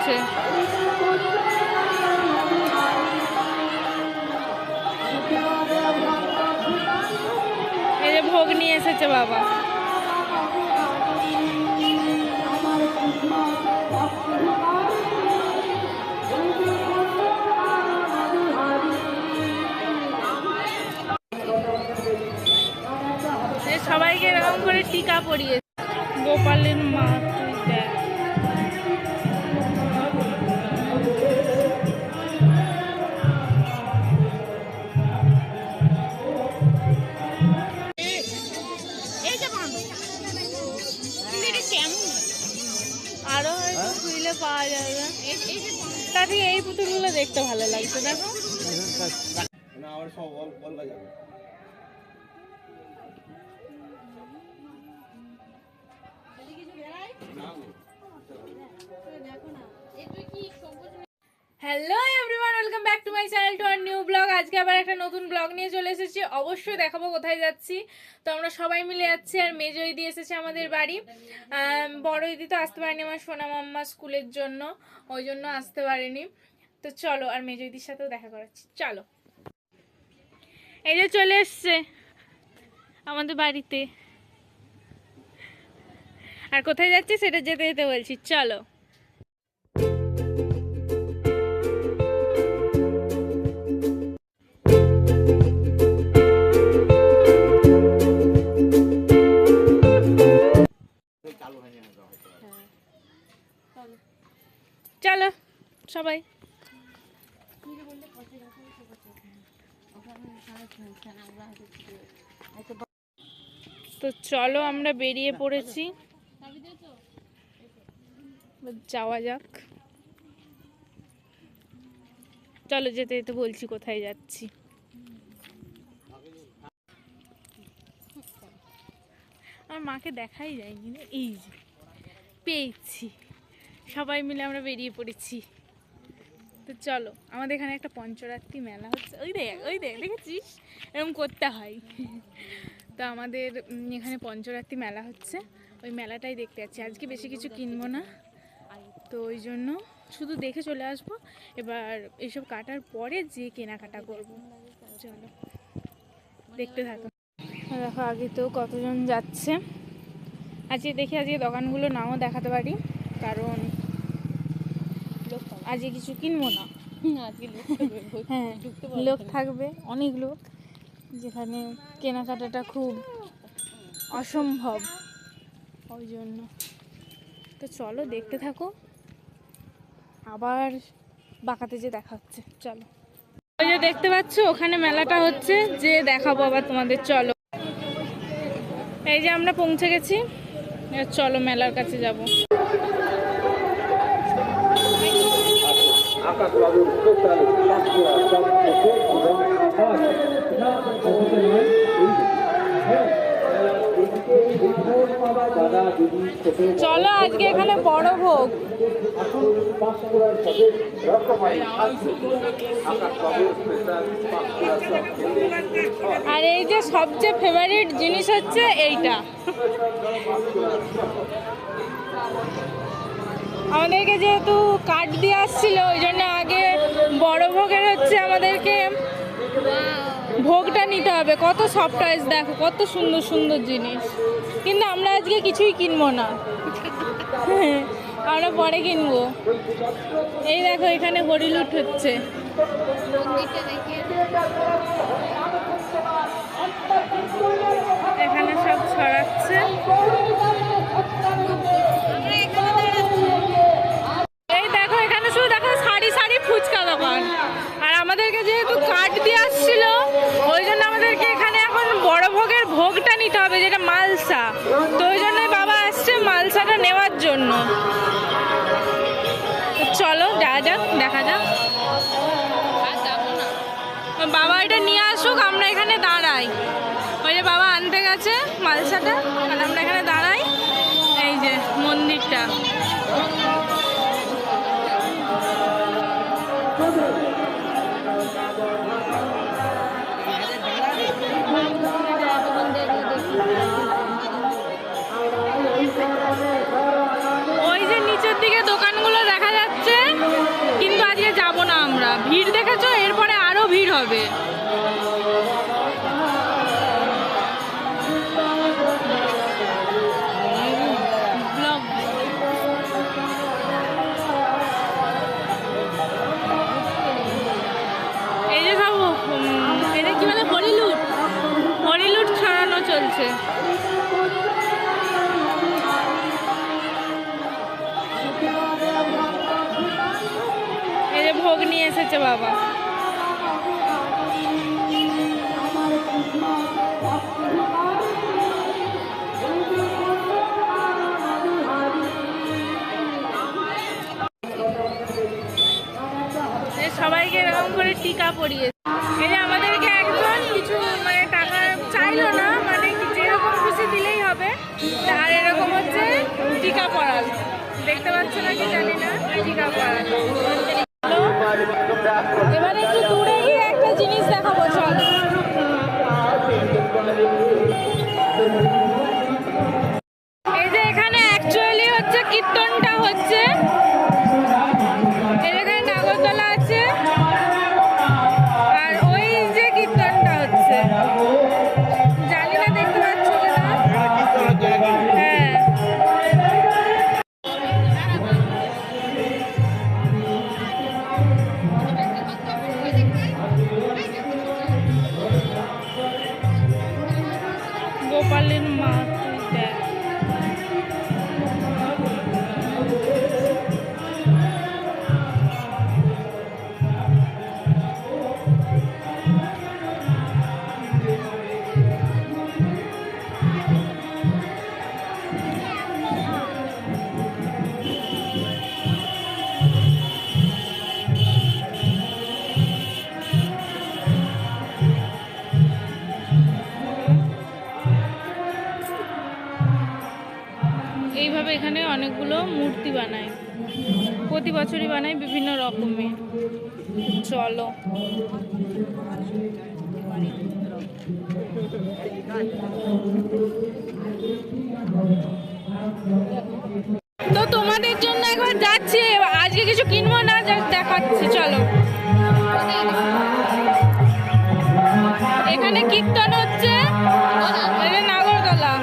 করছে। এই যে ভোগ নিয়ে এসেছে বাবা। সবাইকে এরকম করে টিকা পরিয়েছে। গোপালের মা আরো হয়তো খুইলে পাওয়া যাবে। তা ঠিক এই পুতুলগুলো দেখতে ভালো লাগছে। দেখো hello everyone, welcome back to my channel to our new blog. আজকে আবার একটা নতুন ব্লগ নিয়ে চলে এসেছি। অবশ্যই দেখাবো কোথায় যাচ্ছি। তো আমরা সবাই মিলে যাচ্ছি, আর মেজো দিদি এসেছে আমাদের বাড়ি। বড় দিদি তো আসতে পারেনি, আমার সোনা মাম্মা স্কুলের জন্য, ওই জন্য আসতে পারেনি। তো চলো, আর মেজো দিদির সাথেও দেখা করাচ্ছি। চলো, এই যে চলে এসছে আমাদের বাড়িতে। আর কোথায় যাচ্ছি সেটা যেতে যেতে বলছি, চলো। চলো সবাই। তো চলো, আমরা বেরিয়ে পড়েছি, যাওয়া যাক। চলো, যেতে যেতে বলছি কোথায় যাচ্ছি। আমার মাকে দেখাই যায়নি না, এই যে পেয়েছি। সবাই মিলে আমরা বেরিয়ে পড়েছি। তো চলো, আমাদের এখানে একটা পঞ্চরাত্রি মেলা হচ্ছে। ওই দেখ দেখেছিস, এরকম করতে হয়। তো আমাদের এখানে পঞ্চরাত্রি মেলা হচ্ছে, ওই মেলাটাই দেখতে যাচ্ছি। আজকে বেশি কিছু কিনবো না, তো ওই জন্য শুধু দেখে চলে আসবো। এবার এইসব কাটার পরে যে কেনাকাটা করবো। চলো দেখতে থাকো। দেখো আগে তো কতজন যাচ্ছে। আজকে দেখি, আজকে দোকানগুলো নাও দেখাতে পারি, কারণ আজকে কিছু কিনবো না। হ্যাঁ, লোক থাকবে, অনেক লোক, যেখানে কেনাকাটাটা খুব অসম্ভব, ওই জন্য। তো চলো দেখতে থাকো, আবার বাঁকাতে যে দেখা হচ্ছে। চলো, ওই যে দেখতে পাচ্ছ ওখানে মেলাটা হচ্ছে, যে দেখাবো আবার তোমাদের। চলো, এই যে আমরা পৌঁছে গেছি, চলো মেলার কাছে যাবো। চলো, আজকে এখানে বড় ভোগ। আর এই যে সবচেয়ে ফেভারিট জিনিস হচ্ছে এইটা। আমাদেরকে যেহেতু কার্ড দিয়ে আসছিল, ওই জন্য আগে বড় ভোগের হচ্ছে আমাদেরকে ভোগটা নিতে হবে। কত সফট টয়েস দেখো, কত সুন্দর সুন্দর জিনিস। কিন্তু আমরা আজকে কিছুই কিনবো না, আমরা পরে কিনবো। এই দেখো এখানে হরিলুট হচ্ছে। এখানে সব ছড়াচ্ছে। এই দেখো এখানে শুধু দেখো সারি সারি ফুচকা দোকান। আর আমাদেরকে যেহেতু কার্ড দিয়ে আসছিল, ওই জন্য আমাদেরকে এখানে এখন বড় ভোগের ভোগটা নিতে হবে, যেটা মালসা। তো ওই জন্যই বাবা আসছে মালসাটা নেওয়ার জন্য। চলো যাওয়া যাক, দেখা যাক। বাবা এটা নিয়ে আসুক, আমরা এখানে দাঁড়াই। ওই যে বাবা আনতে গেছে মালসাটা, আর আমরা এখানে দাঁড়াই। এই যে মন্দিরটা, ওই যে নিচের দিকে দোকানগুলো দেখা যাচ্ছে, হবে। এই যে সব এটা কি বলে, হরিলুট ছড়ানো চলছে। এই যে ভোগ নিয়ে এসেছে বাবা। সবাইকে এরকম করে টিকা পরিয়েছে। এই যে আমাদেরকে একজন কিছু মানে টাকা চাইলো না, মানে যেরকম খুশি দিলেই হবে, আর এরকম হচ্ছে টিকা পরালো। দেখতে পাচ্ছ না কি জানি না, টিকা পরালো। এবারে একটু দূরে গিয়ে একটা জিনিস দেখাবো, চলো। এই যে এখানে অ্যাকচুয়ালি হচ্ছে কীর্তনটা হচ্ছে, এখানে নাগরদোলা আছে আর ওই যে কীর্তনটা হচ্ছে, জানি না দেখতে পাচ্ছ কিনা। হ্যাঁ, গোপালের মা তুই দেখ। এইভাবে এখানে অনেকগুলো মূর্তি বানায়, প্রতি বছরই বানায় বিভিন্ন রকমের। চলো, তো তোমাদের জন্য একবার যাচ্ছি, আজকে কিছু কিনবো না, জাস্ট দেখাচ্ছি। চলো, এখানে কীর্তন হচ্ছে, এটা নাগরদোলা।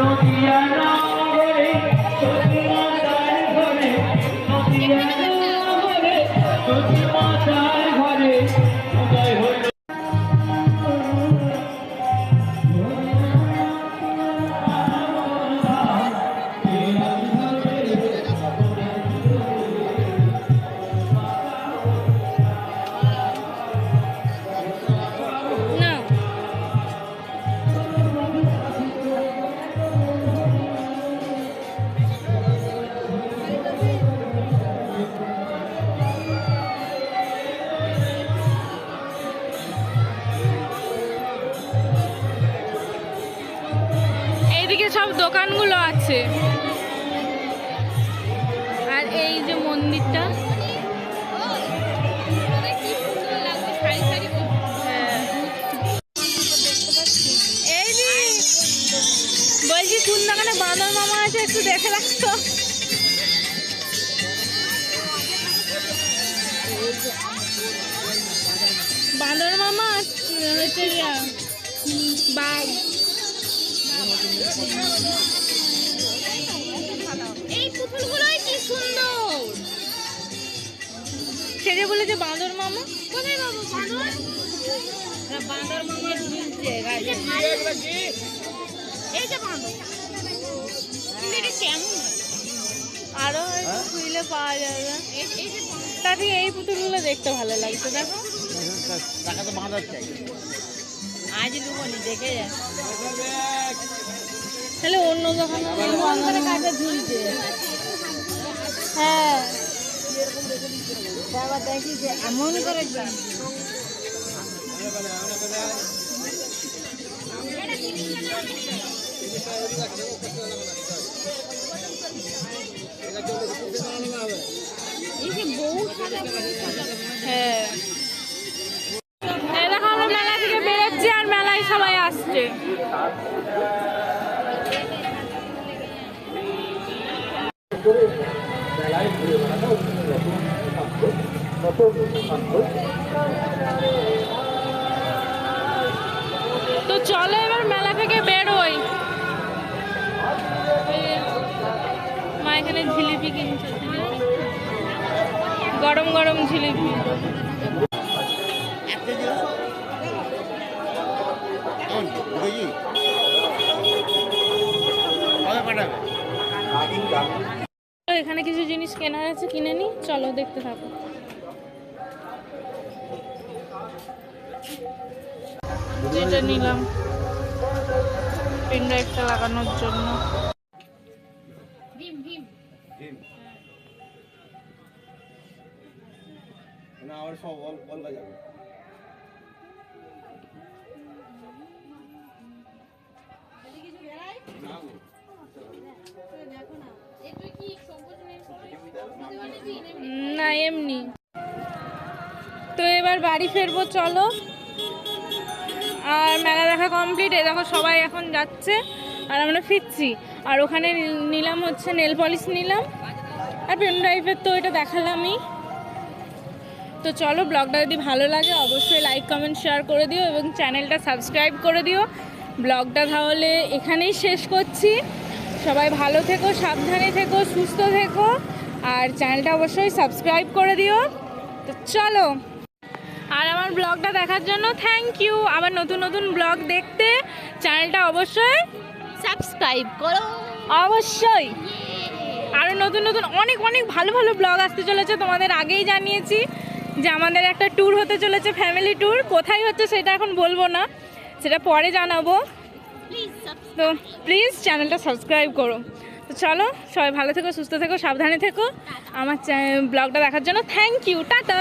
এইদিকে সব দোকানগুলো আছে, আর এই যে মন্দিরটা, এই যে বলছি কোন দোকানে বাঁদর মামা আছে একটু দেখে রাখতো। বাঁদর মামা হচ্ছে বাঘ। এই পুতুলগুলোই কি সুন্দর। ছেড়ে বলেছে বাঁদর মামা। কোথায় বাবু বাঁদর? বাঁদর মামা ঝুলছে গায়ে। এই যে বাঁদর, এটা কেমন? আরো খুইলে পাওয়া যাবে। তা থেকে এই পুতুলগুলো দেখতে ভালো লাগছে। দেখো, টাকা তো বাঁদর চাই, আজ দুবনি দেখে যা। তাহলে অন্য দোকানে কাছে ঝুলছে। হ্যাঁ, দেখি যে এমন করে হ্যাঁ, দেখো আমরা মেলা থেকে বেরোচ্ছি আর মেলায় সবাই আসছে। চলো এবার মেলা থেকে বেরোই। মা এখানে জিলিপি কিনছে, গরম গরম জিলিপি। এখানে কিছু জিনিস কেনার আছে, কিনে নি, চলো দেখতে থাকো। এটা নিলাম পেন ড্রাইভটা লাগানোর জন্য। না এমনি তো। এবার বাড়ি ফিরবো চলো। আর মেলা দেখা কমপ্লিট। এই দেখো সবাই এখন যাচ্ছে আর আমরা ফিরছি। আর ওখানে নিলাম হচ্ছে নেল পলিশ নিলাম, আর পেন ড্রাইভের তো এটা দেখালামই। তো চলো, ব্লগটা যদি ভালো লাগে অবশ্যই লাইক কমেন্ট শেয়ার করে দিও এবং চ্যানেলটা সাবস্ক্রাইব করে দিও। ব্লগটা তাহলে এখানেই শেষ করছি। সবাই ভালো থেকো, সাবধানে থেকো, সুস্থ থেকো, আর চ্যানেলটা অবশ্যই সাবস্ক্রাইব করে দিও। তো চলো, আর আমার ব্লগটা দেখার জন্য থ্যাংক ইউ। আবার নতুন নতুন ব্লগ দেখতে চ্যানেলটা অবশ্যই সাবস্ক্রাইব করো। অবশ্যই আরও নতুন নতুন অনেক অনেক ভালো ভালো ব্লগ আসতে চলেছে। তোমাদের আগেই জানিয়েছি যে আমাদের একটা ট্যুর হতে চলেছে, ফ্যামিলি ট্যুর। কোথায় হচ্ছে সেটা এখন বলবো না, সেটা পরে জানাবো। তো প্লিজ চ্যানেলটা সাবস্ক্রাইব করো। তো চলো, সবাই ভালো থেকো, সুস্থ থেকো, সাবধানে থেকো। আমার ব্লগটা দেখার জন্য থ্যাংক ইউ, টাটা।